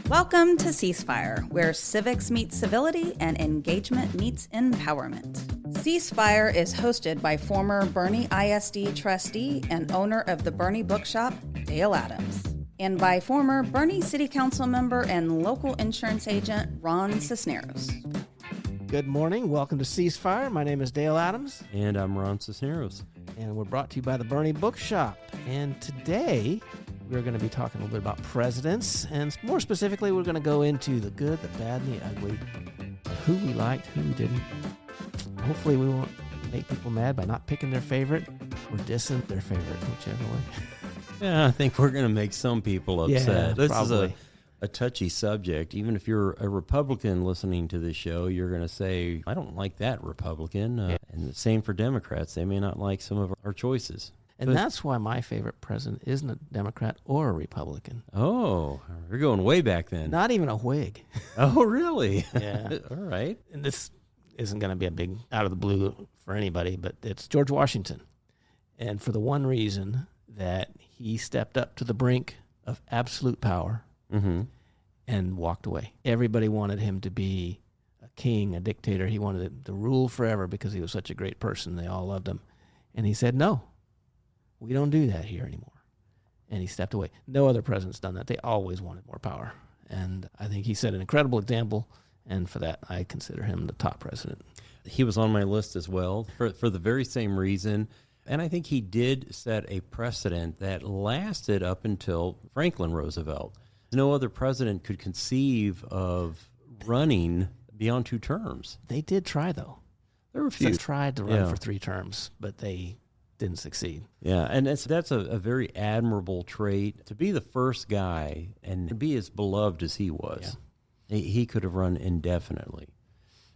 Welcome to Ceasefire, where civics meets civility and engagement meets empowerment. Ceasefire is hosted by former Boerne ISD trustee and owner of the Boerne Bookshop, Dale Adams, and by former Boerne City Council member and local insurance agent, Ron Cisneros. Good morning. Welcome to Ceasefire. My name is Dale Adams. And I'm Ron Cisneros. And we're brought to you by the Boerne Bookshop. And today, we're going to be talking a little bit about presidents. And more specifically, we're going to go into the good, the bad, and the ugly. Who we liked, who we didn't. Hopefully, we won't make people mad by not picking their favorite or dissing their favorite, whichever way. Yeah, I think we're going to make some people upset. Yeah, this probably. is a touchy subject. Even if you're a Republican listening to this show, you're going to say, I don't like that Republican. And the same for Democrats. They may not like some of our choices. And that's why my favorite president isn't a Democrat or a Republican. Oh, we're going way back then. Not even a Whig. Oh, really? Yeah. All right. And this isn't going to be a big out of the blue for anybody, but it's George Washington. And for the one reason that he stepped up to the brink of absolute power and walked away. Everybody wanted him to be a king, a dictator. He wanted him to rule forever because he was such a great person. They all loved him. And he said, no, we don't do that here anymore. And he stepped away. No other president's done that. They always wanted more power. And I think he set an incredible example. And for that, I consider him the top president. He was on my list as well for the very same reason. And I think he did set a precedent that lasted up until Franklin Roosevelt. No other president could conceive of running beyond 2 terms. They did try, though. There were a few. They tried to run for 3 terms, but they didn't succeed. Yeah, and that's a very admirable trait, to be the first guy and be as beloved as he was. Yeah. He could have run indefinitely,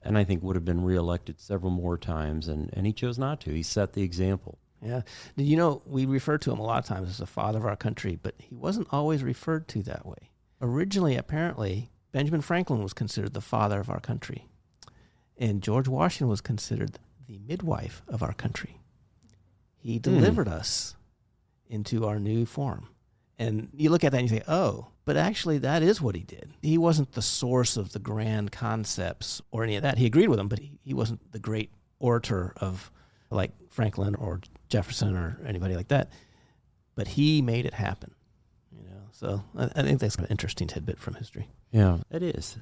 and I think would have been reelected several more times, and he chose not to. He set the example. Yeah. You know, we refer to him a lot of times as the father of our country, but he wasn't always referred to that way. Originally, apparently, Benjamin Franklin was considered the father of our country, and George Washington was considered the midwife of our country. He delivered us into our new form. And you look at that and you say, oh, but actually that is what he did. He wasn't the source of the grand concepts or any of that. He agreed with them, but he wasn't the great orator of like Franklin or Jefferson or anybody like that. But he made it happen. So I think that's an interesting tidbit from history. Yeah, it is.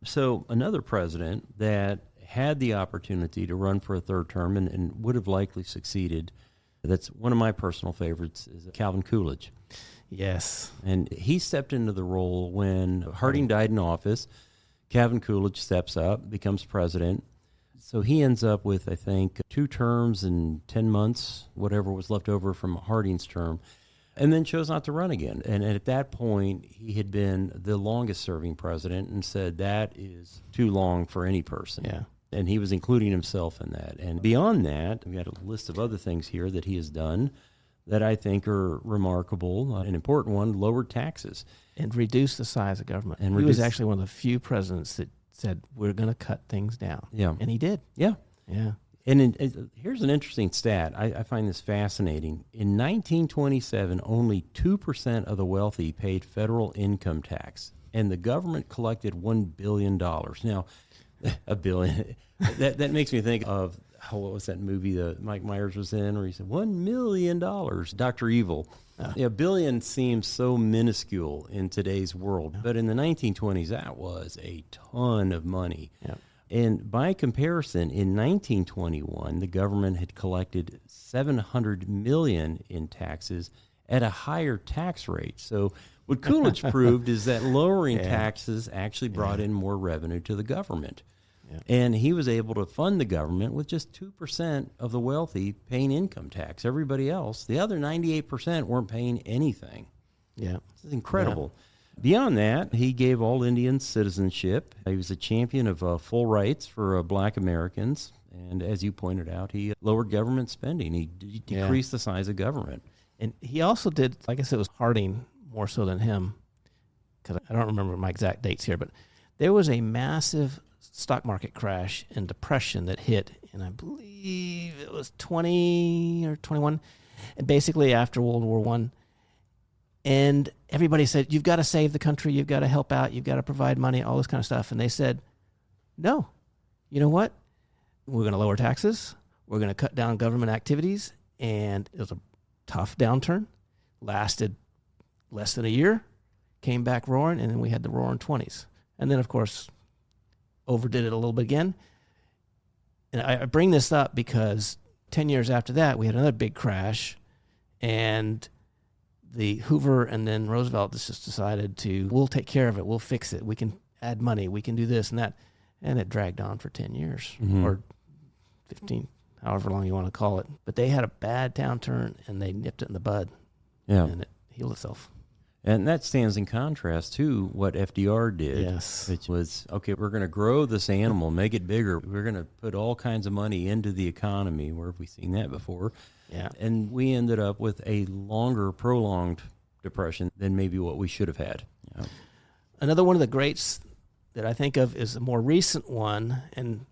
So another president that had the opportunity to run for a 3rd term and would have likely succeeded, that's one of my personal favorites, is Calvin Coolidge. Yes. And he stepped into the role when Harding died in office. Calvin Coolidge steps up, becomes president. So he ends up with, I think, 2 terms and 10 months, whatever was left over from Harding's term, and then chose not to run again. And at that point, he had been the longest-serving president and said that is too long for any person. Yeah. And he was including himself in that. And beyond that, we've got a list of other things here that he has done that I think are remarkable. An important one, lowered taxes. And reduced the size of government. And he was actually one of the few presidents that said, we're going to cut things down. Yeah. And he did. Yeah. Yeah. And here's an interesting stat. I find this fascinating. In 1927, only 2% of the wealthy paid federal income tax, and the government collected $1 billion. Now, $1 billion, that makes me think of, what was that movie that Mike Myers was in, where he said, $1 million, Dr. Evil. $1 billion seems so minuscule in today's world, but in the 1920s, that was a ton of money. Yeah. And by comparison, in 1921, the government had collected $700 million in taxes at a higher tax rate. So what Coolidge proved is that lowering taxes actually brought in more revenue to the government. Yeah. And he was able to fund the government with just 2% of the wealthy paying income tax. Everybody else, the other 98%, weren't paying anything. Yeah. It's incredible. Yeah. Beyond that, he gave all Indians citizenship. He was a champion of full rights for Black Americans. And as you pointed out, he lowered government spending. He decreased the size of government. And he also did, I guess it was Harding more so than him, because I don't remember my exact dates here, but there was a massive stock market crash and depression that hit, and I believe it was 20 or 21, and basically after World War I. And everybody said, you've got to save the country, you've got to help out, you've got to provide money, all this kind of stuff. And they said, no, you know what? We're going to lower taxes, we're going to cut down government activities. And it was a tough downturn, lasted less than a year, came back roaring, and then we had the roaring 20s. And then, of course, overdid it a little bit again. And I bring this up because 10 years after that, we had another big crash, and the Hoover and then Roosevelt just decided we'll take care of it, we'll fix it, we can add money, we can do this and that. And it dragged on for 10 years or 15, however long you want to call it. But they had a bad downturn, and they nipped it in the bud, and it healed itself. And that stands in contrast to what FDR did, Yes. which was, okay, we're going to grow this animal, make it bigger. We're going to put all kinds of money into the economy. Where have we seen that before? Yeah. And we ended up with a longer, prolonged depression than maybe what we should have had. Yeah. Another one of the greats that I think of is a more recent one, and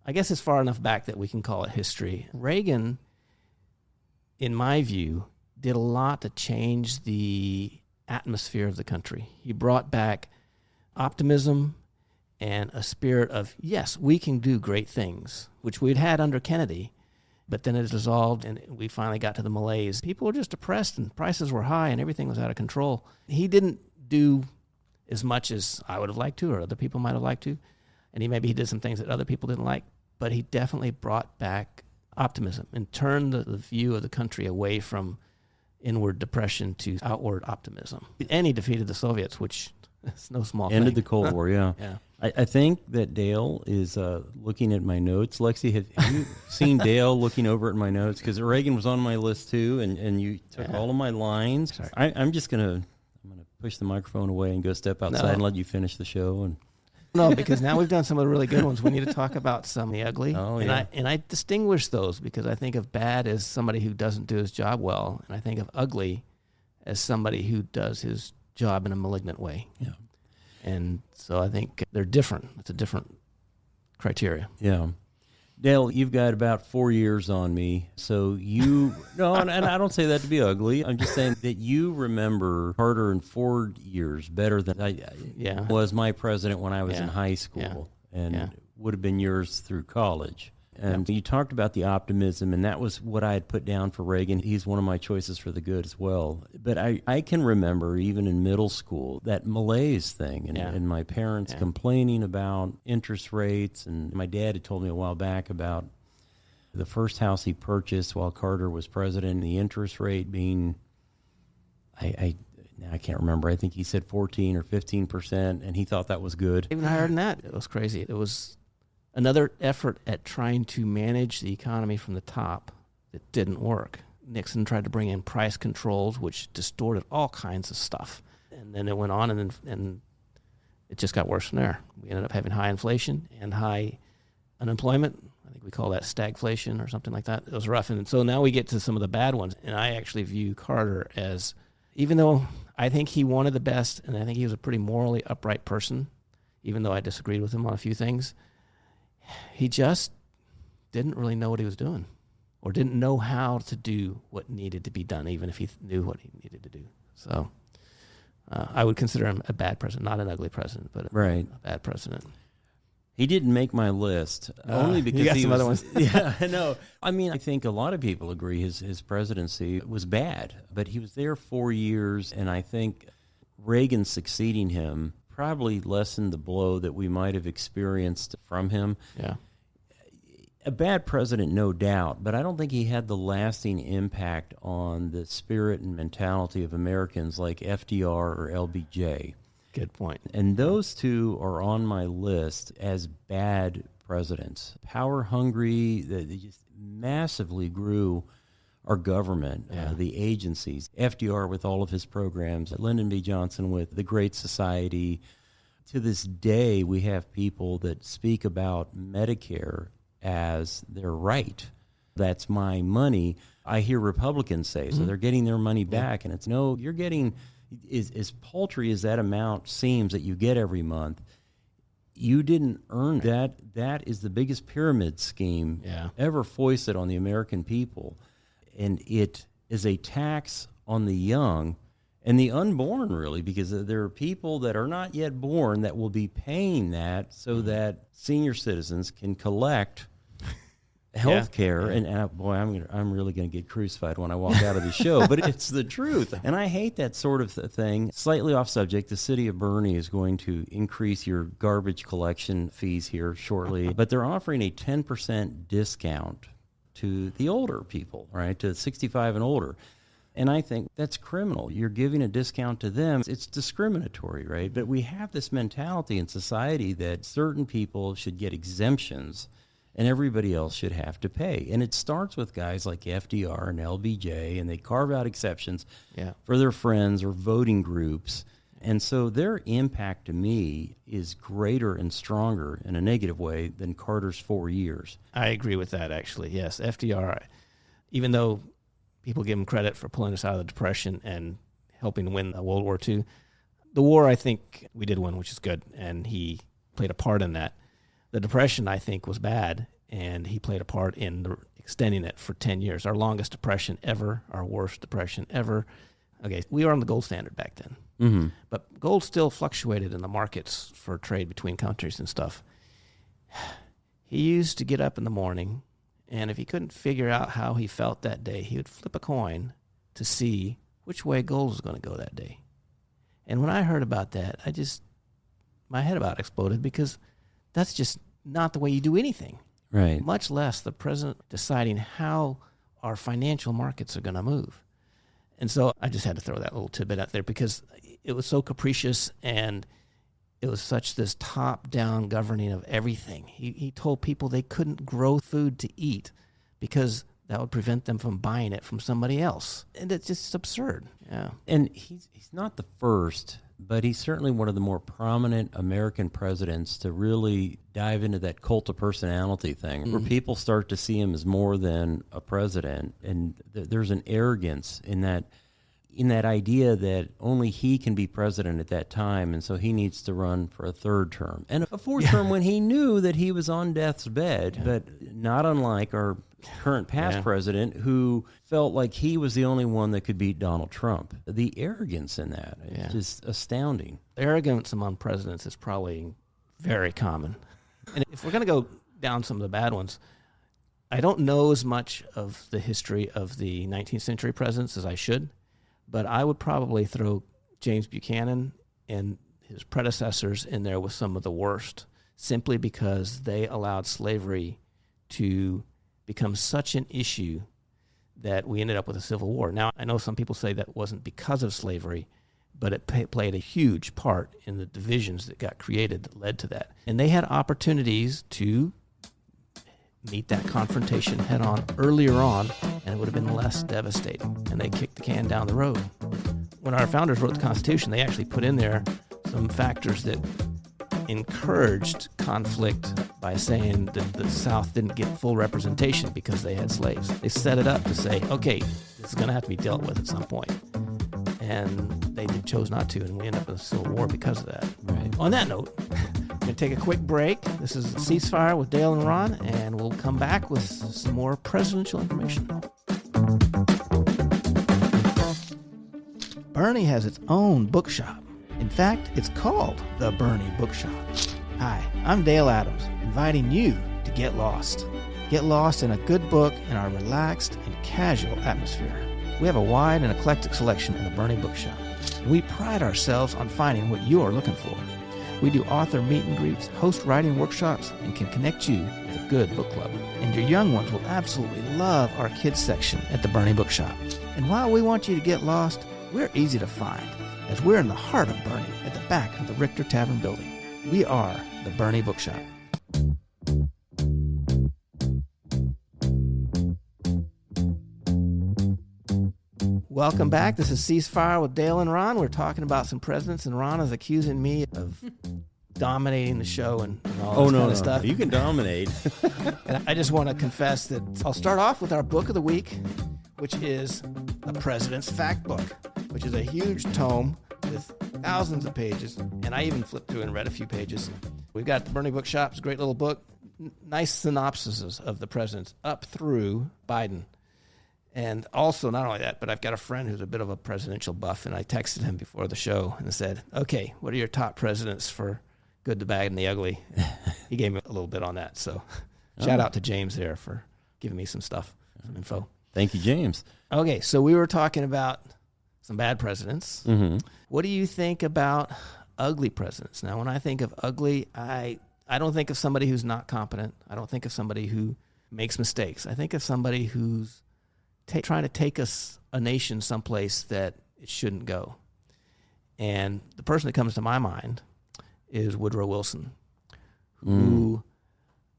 I guess it's far enough back that we can call it history. Reagan, in my view, did a lot to change the atmosphere of the country. He brought back optimism and a spirit of, yes, we can do great things, which we'd had under Kennedy, but then it dissolved and we finally got to the malaise. People were just depressed and prices were high and everything was out of control. He didn't do as much as I would have liked to or other people might have liked to, and he did some things that other people didn't like, but he definitely brought back optimism and turned the view of the country away from inward depression to outward optimism. And he defeated the Soviets, which is no small thing. Ended the Cold War, yeah. Yeah. I think that Dale is looking at my notes. Lexi, have you seen Dale looking over at my notes? Because Reagan was on my list too, and you took all of my lines. Sorry. I'm gonna push the microphone away and go step outside and let you finish the show. And No, because now we've done some of the really good ones. We need to talk about some of the ugly. Oh, and yeah. I distinguish those because I think of bad as somebody who doesn't do his job well, and I think of ugly as somebody who does his job in a malignant way. Yeah. And so I think they're different. It's a different criteria. Yeah. Dale, you've got about 4 years on me. So you, no, and I don't say that to be ugly. I'm just saying that you remember Carter and Ford years better than I was my president when I was in high school and would have been yours through college. And you talked about the optimism, and that was what I had put down for Reagan. He's one of my choices for the good as well. But I can remember, even in middle school, that malaise thing and my parents complaining about interest rates. And my dad had told me a while back about the first house he purchased while Carter was president, and the interest rate being, I can't remember. I think he said 14 or 15%, and he thought that was good. Even higher than that. It was crazy. It was another effort at trying to manage the economy from the top that didn't work. Nixon tried to bring in price controls, which distorted all kinds of stuff. And then it went on, and it just got worse from there. We ended up having high inflation and high unemployment. I think we call that stagflation or something like that. It was rough. And so now we get to some of the bad ones. And I actually view Carter as, even though I think he wanted the best, and I think he was a pretty morally upright person, even though I disagreed with him on a few things, he just didn't really know what he was doing or didn't know how to do what needed to be done, even if he knew what he needed to do. So I would consider him a bad president, not an ugly president, but a bad president. He didn't make my list only because you got he some was, other ones. Yeah, no. I mean, I think a lot of people agree his presidency was bad, but he was there 4 years, and I think Reagan succeeding him probably lessened the blow that we might have experienced from him. Yeah. A bad president, no doubt, but I don't think he had the lasting impact on the spirit and mentality of Americans like FDR or LBJ. Good point. And those two are on my list as bad presidents. Power hungry, they just massively grew our government, the agencies. FDR with all of his programs, Lyndon B. Johnson with the Great Society. To this day, we have people that speak about Medicare as their right. That's my money. I hear Republicans say, so they're getting their money back. And it's, no, you're getting, as paltry as that amount seems that you get every month, you didn't earn that. That is the biggest pyramid scheme ever foisted on the American people. And it is a tax on the young and the unborn, really, because there are people that are not yet born that will be paying that so that senior citizens can collect health care. And boy, I'm really going to get crucified when I walk out of the show, but it's the truth. And I hate that sort of thing. Slightly off subject, the city of Boerne is going to increase your garbage collection fees here shortly, but they're offering a 10% discount to the older people, right, to 65 and older. And I think that's criminal. You're giving a discount to them. It's discriminatory, right? But we have this mentality in society that certain people should get exemptions and everybody else should have to pay. And it starts with guys like FDR and LBJ, and they carve out exceptions for their friends or voting groups. And so their impact to me is greater and stronger in a negative way than Carter's 4 years. I agree with that, actually. Yes, FDR, even though people give him credit for pulling us out of the Depression and helping win World War II, the war, I think we did win, which is good, and he played a part in that. The Depression, I think, was bad, and he played a part in extending it for 10 years. Our longest depression ever, our worst depression ever. Okay, we were on the gold standard back then. Mm-hmm. But gold still fluctuated in the markets for trade between countries and stuff. He used to get up in the morning, and if he couldn't figure out how he felt that day, he would flip a coin to see which way gold was going to go that day. And when I heard about that, my head about exploded, because that's just not the way you do anything. Right. Much less the president deciding how our financial markets are going to move. And so I just had to throw that little tidbit out there because it was so capricious, and it was such this top-down governing of everything. He told people they couldn't grow food to eat because that would prevent them from buying it from somebody else. And it's just absurd. Yeah. And he's not the first, but he's certainly one of the more prominent American presidents to really dive into that cult of personality thing, where people start to see him as more than a president. And there's an arrogance in that idea that only he can be president at that time, and so he needs to run for a third term. And a fourth term when he knew that he was on death's bed, but not unlike our current past president, who felt like he was the only one that could beat Donald Trump. The arrogance in that is just astounding. Arrogance among presidents is probably very common. And if we're going to go down some of the bad ones, I don't know as much of the history of the 19th century presidents as I should, but I would probably throw James Buchanan and his predecessors in there with some of the worst, simply because they allowed slavery to become such an issue that we ended up with a civil war. Now, I know some people say that wasn't because of slavery, but it played a huge part in the divisions that got created that led to that. And they had opportunities to meet that confrontation head on earlier on, and it would have been less devastating. And they kicked the can down the road. When our founders wrote the Constitution, they actually put in there some factors that encouraged conflict by saying that the South didn't get full representation because they had slaves. They set it up to say, okay, this is going to have to be dealt with at some point. And they chose not to, and we ended up in a civil war because of that. Right. On that note, we're going to take a quick break. This is Ceasefire with Dale and Ron, and we'll come back with some more presidential information. Boerne has its own bookshop. In fact, it's called the Boerne Bookshop. Hi, I'm Dale Adams, inviting you to get lost. Get lost in a good book in our relaxed and casual atmosphere. We have a wide and eclectic selection in the Boerne Bookshop, and we pride ourselves on finding what you're looking for. We do author meet and greets, host writing workshops, and can connect you with a good book club. And your young ones will absolutely love our kids section at the Boerne Bookshop. And while we want you to get lost, we're easy to find, as we're in the heart of Boerne at the back of the Richter Tavern building. We are the Boerne Bookshop. Welcome back. This is Ceasefire with Dale and Ron. We're talking about some presidents, and Ron is accusing me of dominating the show and all this kind of stuff. You can dominate. And I just want to confess that I'll start off with our book of the week, which is The President's Fact Book, which is a huge tome with thousands of pages, and I even flipped through and read a few pages. We've got the Boerne Bookshop. It's a great little book. Nice synopsises of the presidents up through Biden. And also, not only that, but I've got a friend who's a bit of a presidential buff, and I texted him before the show and said, okay, what are your top presidents for good, the bad, and the ugly? And he gave me a little bit on that. So shout out to James there for giving me some stuff, some info. Thank you, James. Okay, so we were talking about some bad presidents. Mm-hmm. What do you think about ugly presidents? Now, when I think of ugly, I don't think of somebody who's not competent. I don't think of somebody who makes mistakes. I think of somebody who's trying to take a nation someplace that it shouldn't go. And the person that comes to my mind is Woodrow Wilson, who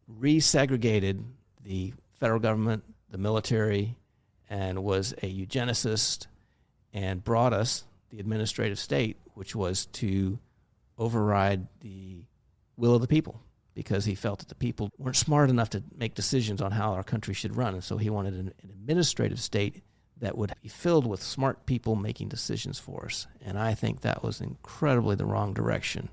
resegregated the federal government, the military, and was a eugenicist and brought us the administrative state, which was to override the will of the people, because he felt that the people weren't smart enough to make decisions on how our country should run. And so he wanted an administrative state that would be filled with smart people making decisions for us. And I think that was incredibly the wrong direction.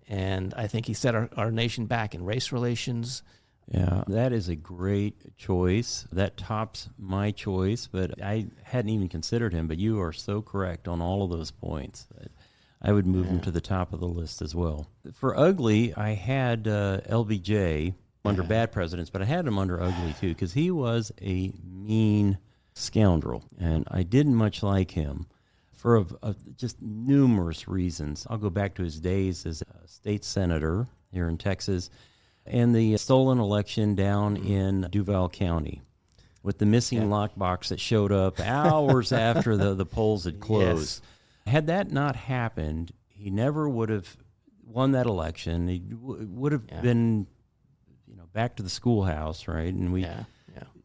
And I think he set our nation back in race relations. Yeah, that is a great choice. That tops my choice, but I hadn't even considered him. But you are so correct on all of those points. I would move him to the top of the list as well. For ugly, I had LBJ under bad presidents, but I had him under ugly too, because he was a mean scoundrel, and I didn't much like him for just numerous reasons. I'll go back to his days as a state senator here in Texas, and the stolen election down in Duval County with the missing lockbox that showed up hours after the polls had closed. Yes. Had that not happened, he never would have won that election. He would have been, back to the schoolhouse, right? And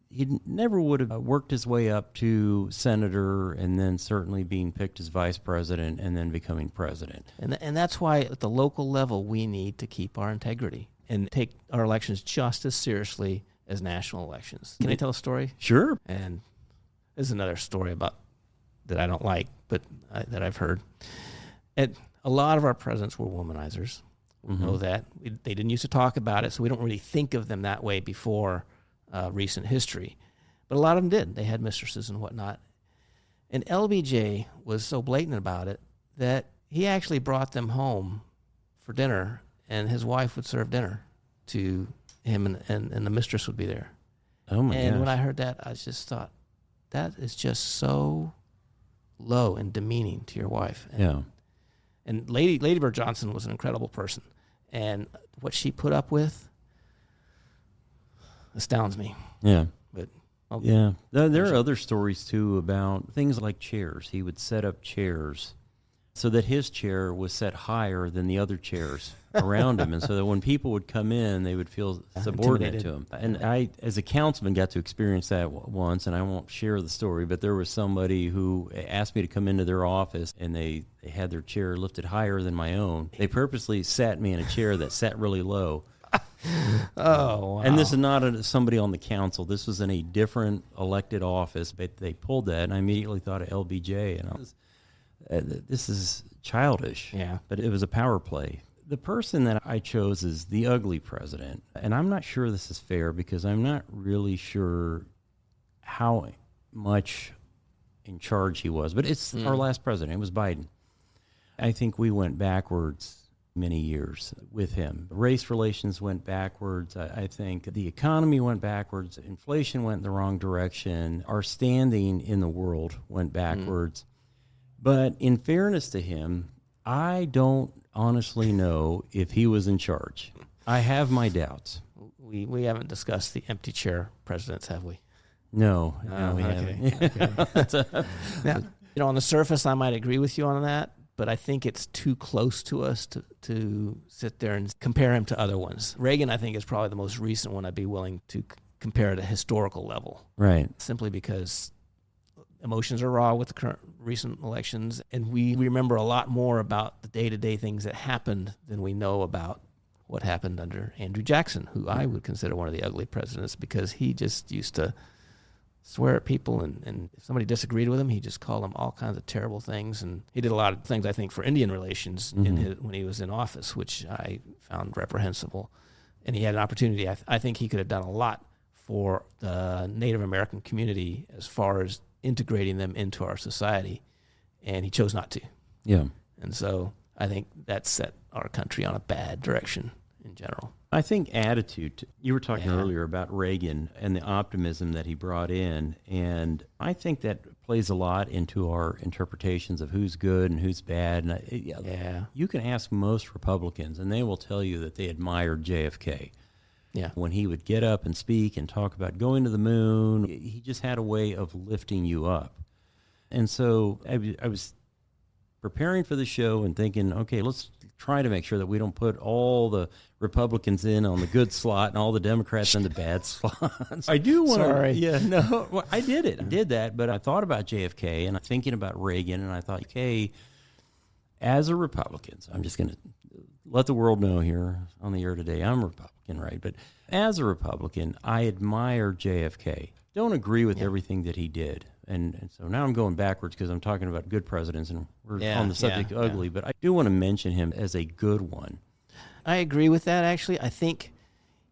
he never would have worked his way up to senator, and then certainly being picked as vice president, and then becoming president. And that's why at the local level we need to keep our integrity and take our elections just as seriously as national elections. Can I tell a story? Sure. And this is another story that I don't like, but that I've heard. And a lot of our presidents were womanizers. We know that. They didn't used to talk about it, so we don't really think of them that way before recent history. But a lot of them did. They had mistresses and whatnot. And LBJ was so blatant about it that he actually brought them home for dinner, and his wife would serve dinner to him, and the mistress would be there. Oh, my gosh. And when I heard that, I just thought, that is just so low and demeaning to your wife. And Lady Bird Johnson was an incredible person, and what she put up with astounds me. But there are other stories too about things like chairs. He would set up chairs so that his chair was set higher than the other chairs around him, and so that when people would come in, they would feel subordinate to him. And I, as a councilman, got to experience that once, and I won't share the story, but there was somebody who asked me to come into their office, and they had their chair lifted higher than my own. They purposely sat me in a chair that sat really low. Oh, wow. And this is not somebody on the council. This was in a different elected office, but they pulled that, and I immediately thought of LBJ, and I was, this is childish. But it was a power play. The person that I chose is the ugly president, and I'm not sure this is fair because I'm not really sure how much in charge he was, but it's our last president. It was Biden. I think we went backwards many years with him. Race relations went backwards. I think the economy went backwards. Inflation went in the wrong direction. Our standing in the world went backwards. But in fairness to him, I don't honestly know if he was in charge. I have my doubts. We haven't discussed the empty chair presidents, have we? No, we haven't. Now, on the surface, I might agree with you on that, but I think it's too close to us to sit there and compare him to other ones. Reagan, I think, is probably the most recent one I'd be willing to compare at a historical level. Right. Simply because emotions are raw with the recent elections, and we remember a lot more about the day-to-day things that happened than we know about what happened under Andrew Jackson, who I would consider one of the ugly presidents because he just used to swear at people, and if somebody disagreed with him, he just called them all kinds of terrible things. And he did a lot of things, I think, for Indian relations when he was in office, which I found reprehensible. And he had an opportunity. I think he could have done a lot for the Native American community as far as integrating them into our society, and he chose not to. Yeah. And so I think that set our country on a bad direction in general. I think attitude, you were talking earlier about Reagan and the optimism that he brought in, and I think that plays a lot into our interpretations of who's good and who's bad. And you can ask most Republicans, and they will tell you that they admired JFK. Yeah. When he would get up and speak and talk about going to the moon, he just had a way of lifting you up. And so I was preparing for the show and thinking, okay, let's try to make sure that we don't put all the Republicans in on the good slot and all the Democrats in the bad slots. I do want to. Sorry. Yeah, no, well, I did it. I did that, but I thought about JFK and I'm thinking about Reagan, and I thought, okay, as a Republican, so I'm just going to let the world know here on the air today, I'm a Republican, right? But as a Republican, I admire JFK. Don't agree with everything that he did. And so now I'm going backwards because I'm talking about good presidents, and we're on the subject ugly, but I do want to mention him as a good one. I agree with that, actually. I think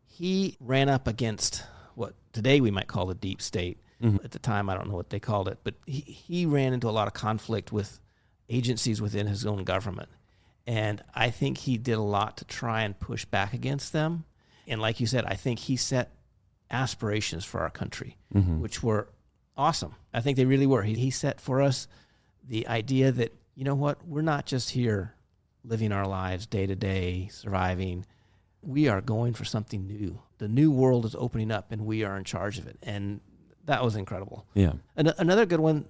he ran up against what today we might call the deep state. At the time, I don't know what they called it, but he ran into a lot of conflict with agencies within his own government. And I think he did a lot to try and push back against them. And like you said, I think he set aspirations for our country, which were awesome. I think they really were. He set for us the idea that, you know what, we're not just here living our lives day to day, surviving. We are going for something new. The new world is opening up, and we are in charge of it. And that was incredible. Yeah. Another good one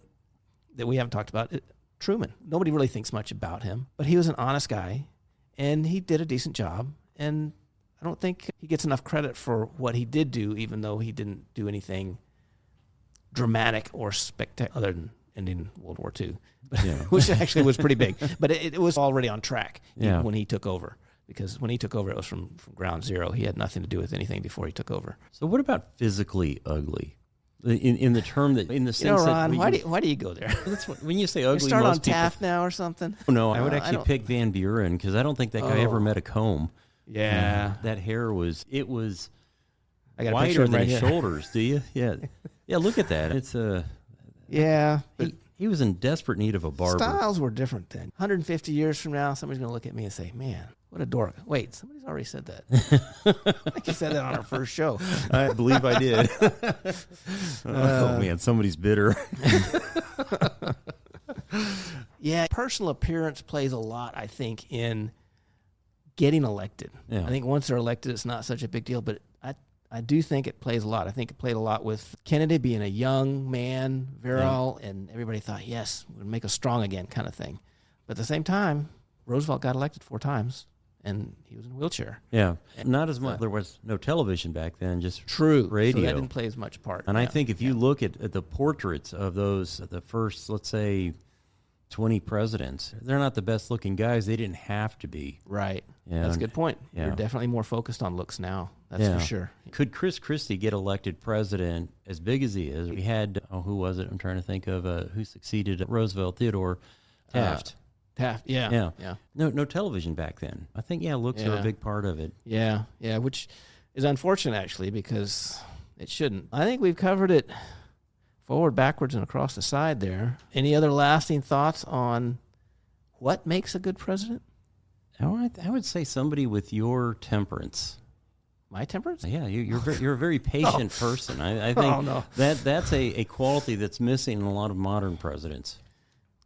that we haven't talked about, Truman. Nobody really thinks much about him, but he was an honest guy, and he did a decent job. And I don't think he gets enough credit for what he did do, even though he didn't do anything dramatic or spectacular other than ending World War II, which actually was pretty big. But it was already on track when he took over, because when he took over, it was from ground zero. He had nothing to do with anything before he took over. So what about physically ugly? In the term that, in the sense Ron, that why do you go there? That's when you say ugly, you start most on Taft now or something. Oh, no, I would actually pick Van Buren, because I don't think that guy ever met a comb. Yeah, that hair was I got a wider picture of him than right his here. shoulders. Do you? Yeah. Look at that. It's he was in desperate need of a barber. Styles were different then. 150 years from now, somebody's going to look at me and say, "Man, what a dork." Wait, somebody's already said that. I think you said that on our first show. I believe I did. Oh, man, somebody's bitter. Yeah, personal appearance plays a lot, I think, in getting elected. Yeah. I think once they're elected, it's not such a big deal, but I do think it plays a lot. I think it played a lot with Kennedy being a young man, virile, and everybody thought, yes, we'll make us strong again kind of thing. But at the same time, Roosevelt got elected 4 times, and he was in a wheelchair. Yeah, not as much. There was no television back then, just radio. So that didn't play as much part. And I think if you look at the portraits of those, the first, let's say, 20 presidents, they're not the best looking guys. They didn't have to be. Right. Yeah. That's a good point. Yeah. You're definitely more focused on looks now. That's for sure. Could Chris Christie get elected president as big as he is? We had, who was it? I'm trying to think of who succeeded Roosevelt, Theodore Taft. Taft, yeah. No television back then. I think, looks are a big part of it. Yeah, which is unfortunate, actually, because it shouldn't. I think we've covered it forward, backwards, and across the side there. Any other lasting thoughts on what makes a good president? I would say somebody with your temperance. My temperance? Yeah, you're a very patient person. I think that's a quality that's missing in a lot of modern presidents.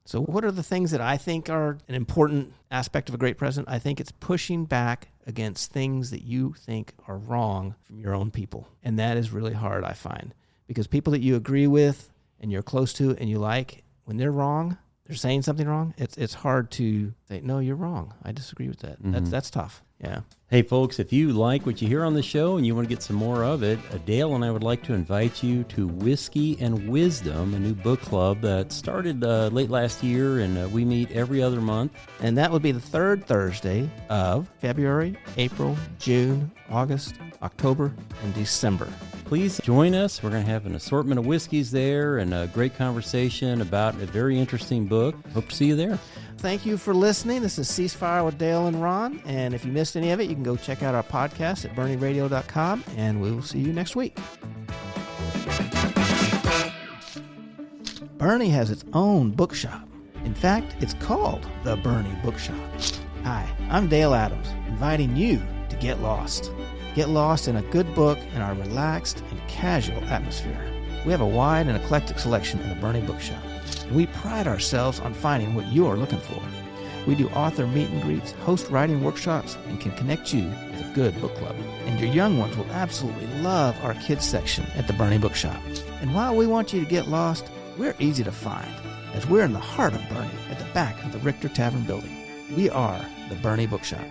So what are the things that I think are an important aspect of a great president? I think it's pushing back against things that you think are wrong from your own people. And that is really hard, I find. Because people that you agree with and you're close to and you like, when they're wrong, they're saying something wrong, it's hard to say, no, you're wrong. I disagree with that. Mm-hmm. That's tough. Yeah. Hey, folks, if you like what you hear on the show and you want to get some more of it, Dale and I would like to invite you to Whiskey and Wisdom, a new book club that started late last year, and we meet every other month. And that would be the third Thursday of February, April, June, August, October, and December. Please join us. We're going to have an assortment of whiskeys there and a great conversation about a very interesting book. Hope to see you there. Thank you for listening. This is Ceasefire with Dale and Ron. And if you missed any of it, you can go check out our podcast at bourneyradio.com, and we will see you next week. Boerne has its own bookshop. In fact, it's called the Boerne Bookshop. Hi, I'm Dale Adams, inviting you to get lost. Get lost in a good book in our relaxed and casual atmosphere. We have a wide and eclectic selection in the Boerne Bookshop. We pride ourselves on finding what you're looking for. We do author meet and greets, host writing workshops, and can connect you with a good book club. And your young ones will absolutely love our kids section at the Boerne Bookshop. And while we want you to get lost, we're easy to find, as we're in the heart of Boerne at the back of the Richter Tavern building. We are the Boerne Bookshop.